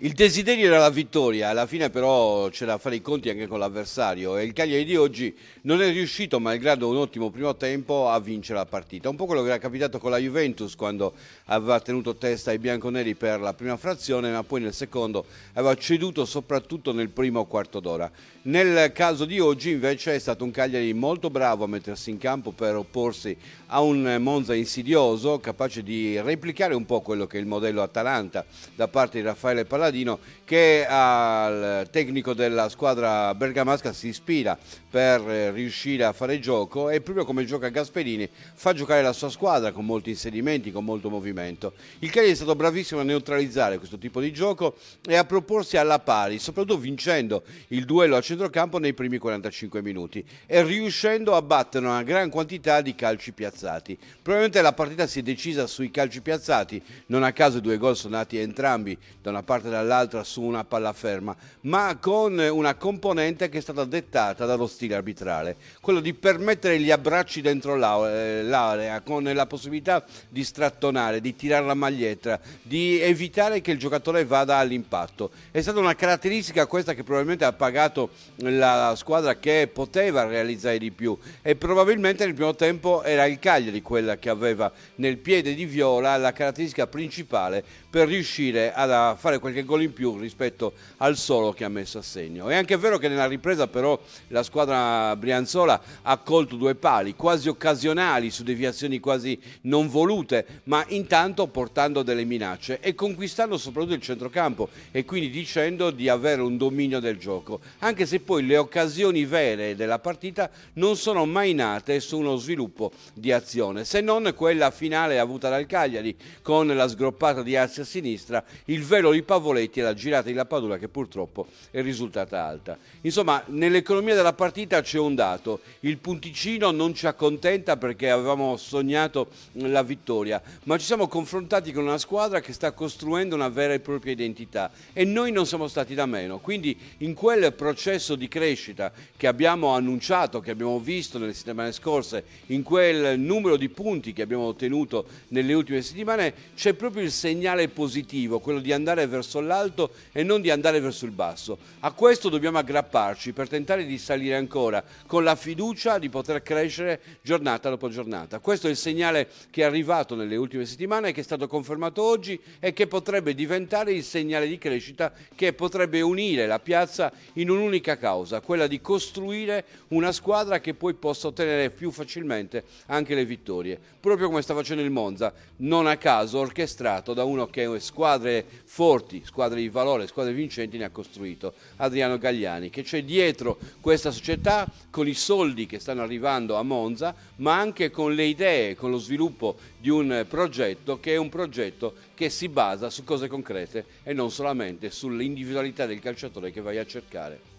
Il desiderio era la vittoria, alla fine però c'era da fare i conti anche con l'avversario e il Cagliari di oggi non è riuscito, malgrado un ottimo primo tempo, a vincere la partita. Un po' quello che era capitato con la Juventus quando aveva tenuto testa ai bianconeri per la prima frazione, ma poi nel secondo aveva ceduto soprattutto nel primo quarto d'ora. Nel caso di oggi invece è stato un Cagliari molto bravo a mettersi in campo per opporsi a un Monza insidioso, capace di replicare un po' quello che è il modello Atalanta da parte di Raffaele Palladino, che al tecnico della squadra bergamasca si ispira per riuscire a fare gioco, e proprio come gioca Gasperini fa giocare la sua squadra con molti inserimenti, con molto movimento. Il Cagliari è stato bravissimo a neutralizzare questo tipo di gioco e a proporsi alla pari, soprattutto vincendo il duello a centrocampo nei primi 45 minuti e riuscendo a battere una gran quantità di calci piazzati. Probabilmente la partita si è decisa sui calci piazzati, non a caso i due gol sono nati entrambi da una parte e dall'altra su una palla ferma, ma con una componente che è stata dettata dallo stile arbitrale, quello di permettere gli abbracci dentro l'area con la possibilità di strattonare, di tirare la maglietta, di evitare che il giocatore vada all'impatto. È stata una caratteristica questa che probabilmente ha pagato la squadra che poteva realizzare di più, e probabilmente nel primo tempo era il Cagliari quella che aveva nel piede di Viola la caratteristica principale per riuscire a fare qualche gol in più rispetto al solo che ha messo a segno. È anche vero che nella ripresa però la squadra brianzola ha colto due pali quasi occasionali su deviazioni quasi non volute, ma intanto portando delle minacce e conquistando soprattutto il centrocampo, e quindi dicendo di avere un dominio del gioco, anche se poi le occasioni vere della partita non sono mai nate su uno sviluppo di azione, se non quella finale avuta dal Cagliari con la sgroppata di Arsi a sinistra, il velo di Pavoletti e la girata di Lapadula che purtroppo è risultata alta. Insomma, nell'economia della partita c'è un dato: il punticino non ci accontenta perché avevamo sognato la vittoria, ma ci siamo confrontati con una squadra che sta costruendo una vera e propria identità e noi non siamo stati da meno. Quindi in quel processo di crescita che abbiamo annunciato, che abbiamo visto nelle settimane scorse, in quel numero di punti che abbiamo ottenuto nelle ultime settimane, c'è proprio il segnale positivo, quello di andare verso l'alto e non di andare verso il basso. A questo dobbiamo aggrapparci per tentare di salire ancora, con la fiducia di poter crescere giornata dopo giornata. Questo è il segnale che è arrivato nelle ultime settimane, che è stato confermato oggi e che potrebbe diventare il segnale di crescita che potrebbe unire la piazza in un'unica causa, quella di costruire una squadra che poi possa ottenere più facilmente anche le vittorie, proprio come sta facendo il Monza, non a caso orchestrato da uno che squadre forti, squadre di valore, squadre vincenti ne ha costruito, Adriano Galliani, che c'è dietro questa società con i soldi che stanno arrivando a Monza, ma anche con le idee, con lo sviluppo di un progetto che è un progetto che si basa su cose concrete e non solamente sull'individualità del calciatore che vai a cercare.